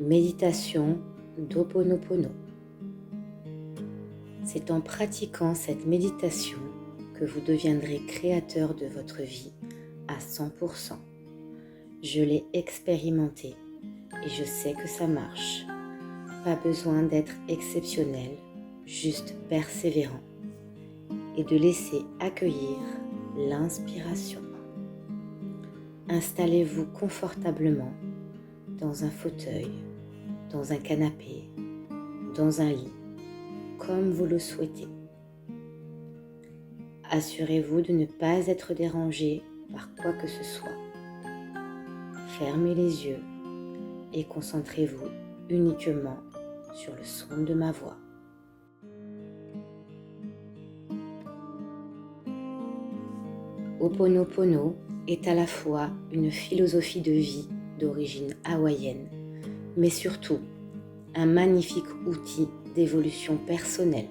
méditation d'Ho'oponopono. C'est en pratiquant cette méditation que vous deviendrez créateur de votre vie à 100%. Je l'ai expérimenté et je sais que ça marche. Pas besoin d'être exceptionnel, juste persévérant et de laisser accueillir l'inspiration. Installez-vous confortablement dans un fauteuil, dans un canapé, dans un lit, comme vous le souhaitez. Assurez-vous de ne pas être dérangé par quoi que ce soit. Fermez les yeux et concentrez-vous uniquement sur le son de ma voix. Ho'oponopono est à la fois une philosophie de vie d'origine hawaïenne, mais surtout un magnifique outil d'évolution personnelle.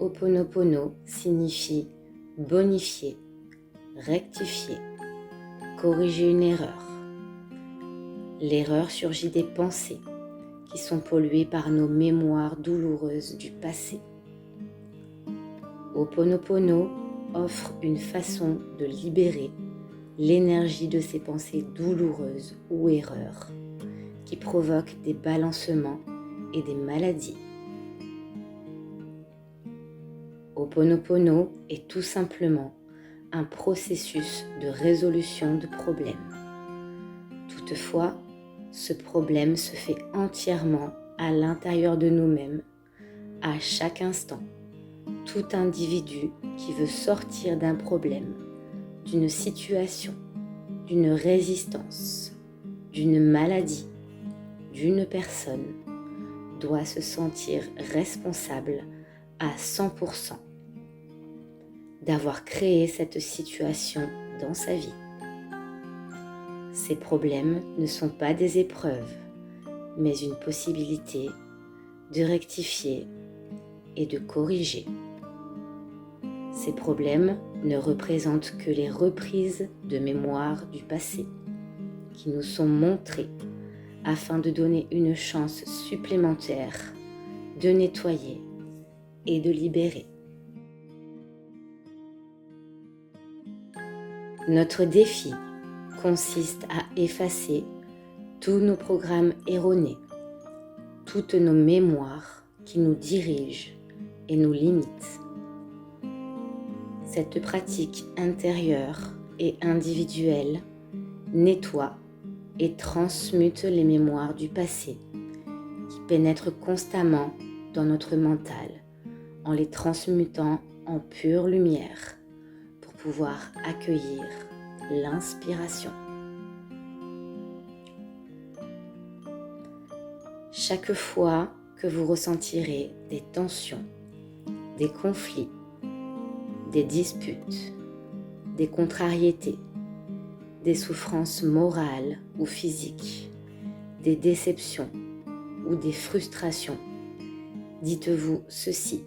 Ho'oponopono signifie bonifier, rectifier, corriger une erreur. L'erreur surgit des pensées qui sont polluées par nos mémoires douloureuses du passé. Ho'oponopono offre une façon de libérer l'énergie de ces pensées douloureuses ou erreurs qui provoquent des balancements et des maladies. Ho'oponopono est tout simplement un processus de résolution de problèmes. Toutefois, ce problème se fait entièrement à l'intérieur de nous-mêmes, à chaque instant. Tout individu qui veut sortir d'un problème, d'une situation, d'une résistance, d'une maladie, d'une personne, doit se sentir responsable à 100% d'avoir créé cette situation dans sa vie. Ces problèmes ne sont pas des épreuves, mais une possibilité de rectifier et de corriger. Ces problèmes ne représentent que les reprises de mémoire du passé qui nous sont montrées afin de donner une chance supplémentaire de nettoyer et de libérer. Notre défi consiste à effacer tous nos programmes erronés, toutes nos mémoires qui nous dirigent et nous limitent. Cette pratique intérieure et individuelle nettoie et transmute les mémoires du passé qui pénètrent constamment dans notre mental en les transmutant en pure lumière pour pouvoir accueillir l'inspiration. Chaque fois que vous ressentirez des tensions, des conflits, des disputes, des contrariétés, des souffrances morales ou physiques, des déceptions ou des frustrations, dites-vous ceci.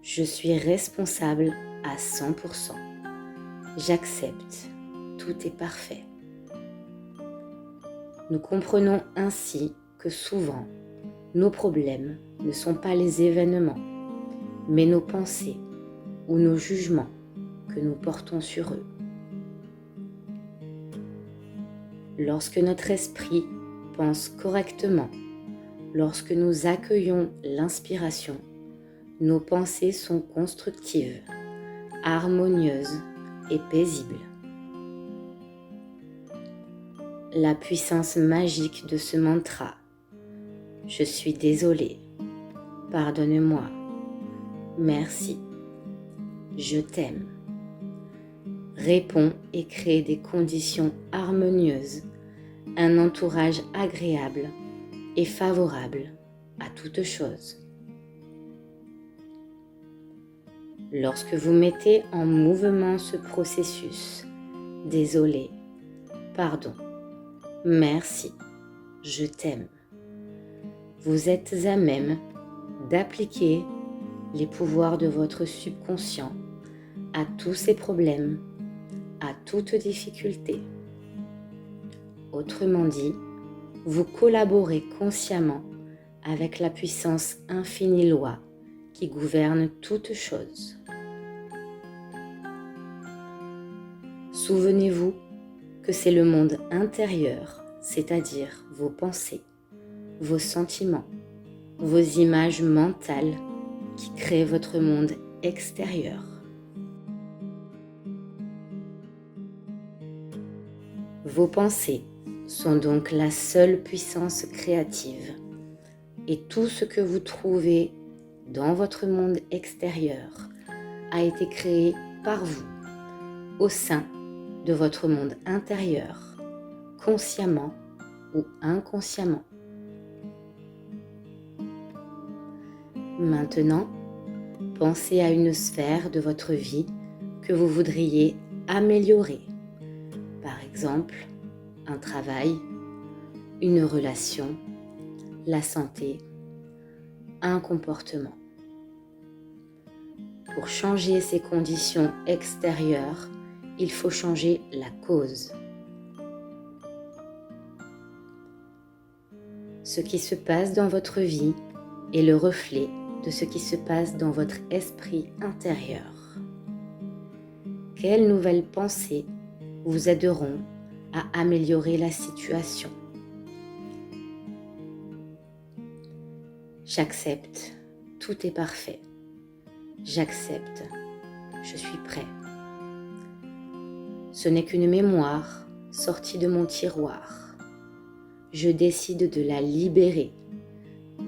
Je suis responsable à 100%. J'accepte, tout est parfait. Nous comprenons ainsi que souvent, nos problèmes ne sont pas les événements, mais nos pensées ou nos jugements que nous portons sur eux. Lorsque notre esprit pense correctement, lorsque nous accueillons l'inspiration, nos pensées sont constructives, harmonieuses et paisibles. La puissance magique de ce mantra « Je suis désolé, pardonne-moi, merci, je t'aime » répond et crée des conditions harmonieuses, un entourage agréable et favorable à toute chose. Lorsque vous mettez en mouvement ce processus, désolé, pardon, merci, je t'aime, vous êtes à même d'appliquer les pouvoirs de votre subconscient à tous ces problèmes, à toute difficulté. Autrement dit, vous collaborez consciemment avec la puissance infinie loi qui gouverne toutes choses. Souvenez-vous que c'est le monde intérieur, c'est-à-dire vos pensées, vos sentiments, vos images mentales qui créent votre monde extérieur. Vos pensées sont donc la seule puissance créative et tout ce que vous trouvez dans votre monde extérieur a été créé par vous au sein de votre monde intérieur, consciemment ou inconsciemment. Maintenant, pensez à une sphère de votre vie que vous voudriez améliorer. Par exemple, un travail, une relation, la santé, un comportement. Pour changer ces conditions extérieures, il faut changer la cause. Ce qui se passe dans votre vie est le reflet de ce qui se passe dans votre esprit intérieur. Quelles nouvelles pensées vous aideront à améliorer la situation? J'accepte, tout est parfait. J'accepte, je suis prêt. Ce n'est qu'une mémoire sortie de mon tiroir. Je décide de la libérer,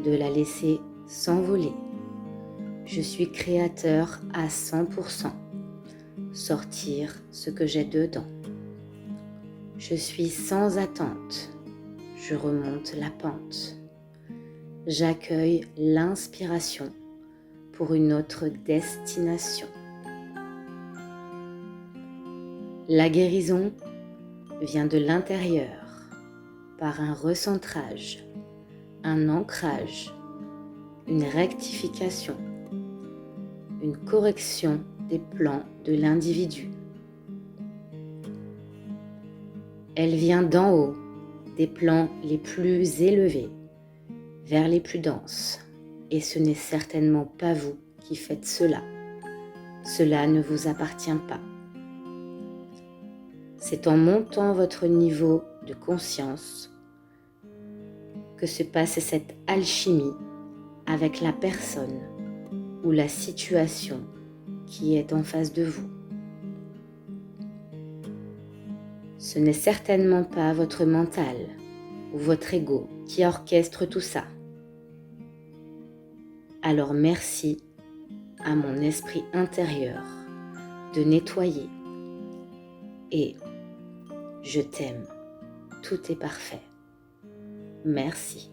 de la laisser s'envoler. Je suis créateur à 100%. Sortir ce que j'ai dedans. Je suis sans attente. Je remonte la pente. J'accueille l'inspiration pour une autre destination. La guérison vient de l'intérieur par un recentrage, un ancrage, une rectification, une correction des plans de l'individu. Elle vient d'en haut, des plans les plus élevés, vers les plus denses, et ce n'est certainement pas vous qui faites cela. Cela ne vous appartient pas. C'est en montant votre niveau de conscience que se passe cette alchimie avec la personne ou la situation qui est en face de vous. Ce n'est certainement pas votre mental ou votre ego qui orchestre tout ça. Alors merci à mon esprit intérieur de nettoyer et je t'aime, tout est parfait. Merci.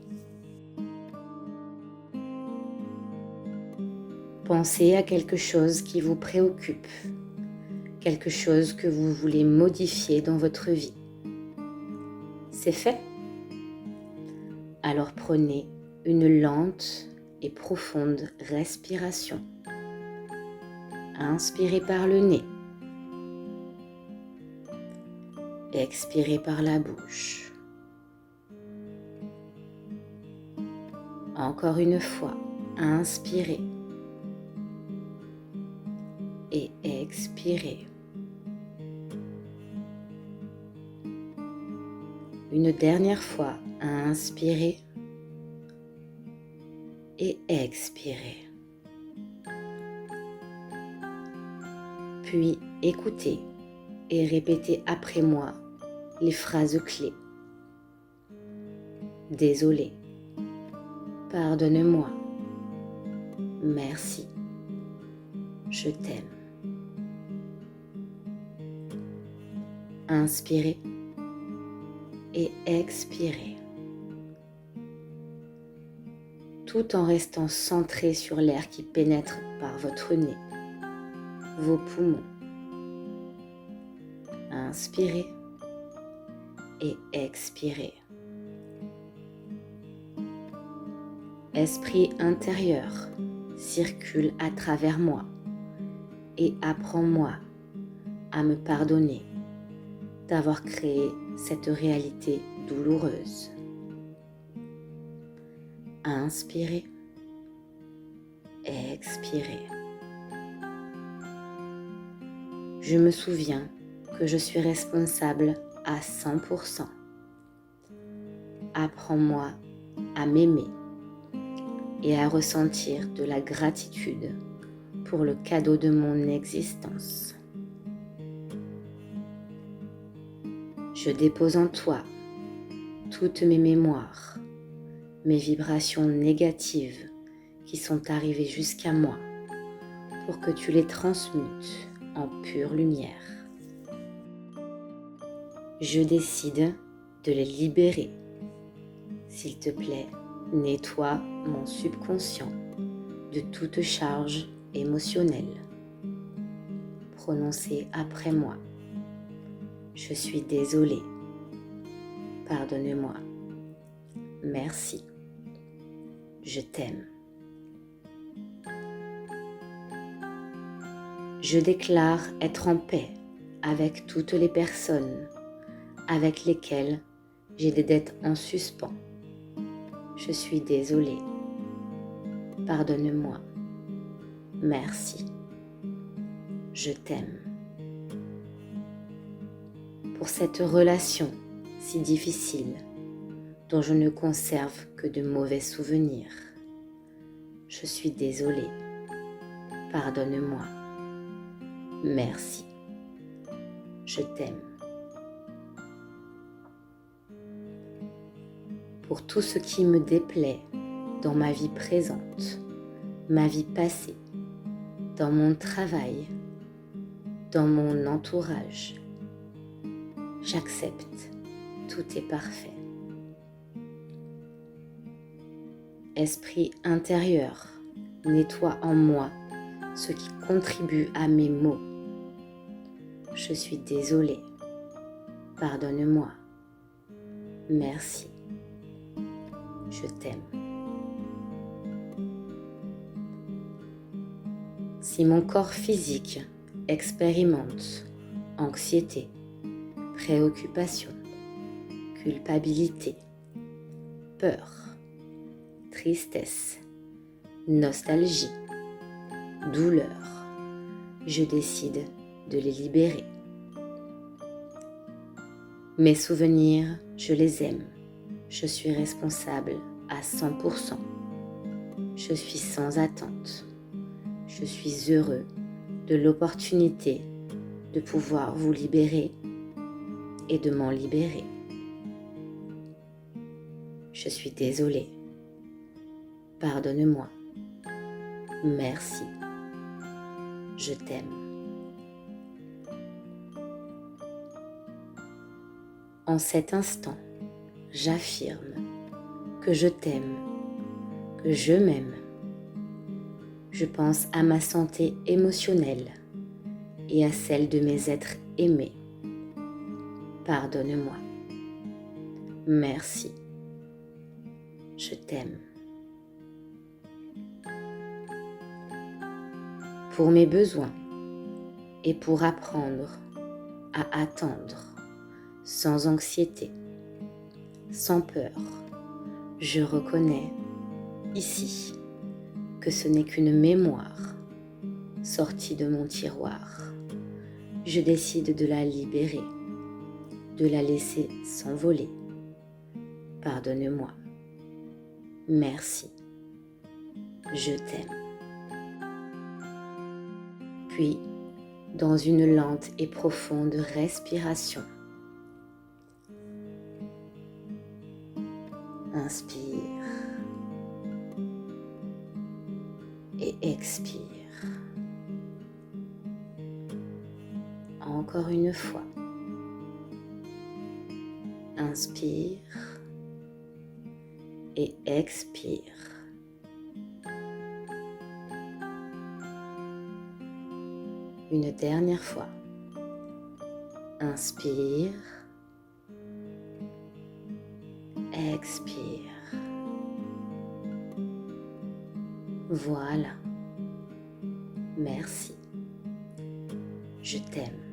Pensez à quelque chose qui vous préoccupe, quelque chose que vous voulez modifier dans votre vie. C'est fait? Alors prenez une lente et profonde respiration. Inspirez par le nez. Expirez par la bouche. Encore une fois, inspirez. Et expirez. Une dernière fois, inspirez et expirez. Puis écoutez et répétez après moi les phrases clés. Désolé, pardonne-moi, merci, je t'aime. Inspirez et expirez, tout en restant centré sur l'air qui pénètre par votre nez, vos poumons. Inspirez et expirez. Esprit intérieur, circule à travers moi et apprends-moi à me pardonner d'avoir créé cette réalité douloureuse. Inspirez, expirez. Je me souviens que je suis responsable à 100%. Apprends-moi à m'aimer et à ressentir de la gratitude pour le cadeau de mon existence. Je dépose en toi toutes mes mémoires, mes vibrations négatives qui sont arrivées jusqu'à moi pour que tu les transmutes en pure lumière. Je décide de les libérer. S'il te plaît, nettoie mon subconscient de toute charge émotionnelle. Prononcez après moi. Je suis désolée. Pardonne-moi. Merci. Je t'aime. Je déclare être en paix avec toutes les personnes avec lesquelles j'ai des dettes en suspens. Je suis désolée. Pardonne-moi. Merci. Je t'aime. Pour cette relation si difficile dont je ne conserve que de mauvais souvenirs, je suis désolée. Pardonne-moi. Merci. Je t'aime. Pour tout ce qui me déplaît dans ma vie présente, ma vie passée, dans mon travail, dans mon entourage, j'accepte, tout est parfait. Esprit intérieur, nettoie en moi ce qui contribue à mes maux. Je suis désolée. Pardonne-moi. Merci. Je t'aime. Si mon corps physique expérimente anxiété, préoccupation, culpabilité, peur, tristesse, nostalgie, douleur, je décide de les libérer. Mes souvenirs, je les aime. Je suis responsable à 100%. Je suis sans attente. Je suis heureux de l'opportunité de pouvoir vous libérer et de m'en libérer. Je suis désolée. Pardonne-moi. Merci. Je t'aime. En cet instant, j'affirme que je t'aime, que je m'aime. Je pense à ma santé émotionnelle et à celle de mes êtres aimés. Pardonne-moi. Merci. Je t'aime. Pour mes besoins et pour apprendre à attendre sans anxiété, sans peur, je reconnais ici que ce n'est qu'une mémoire sortie de mon tiroir. Je décide de la libérer, de la laisser s'envoler. Pardonne-moi. Merci. Je t'aime. Puis, dans une lente et profonde respiration, inspire et expire. Encore une fois. Inspire et expire. Une dernière fois. Inspire. Expire. Voilà. Merci. Je t'aime.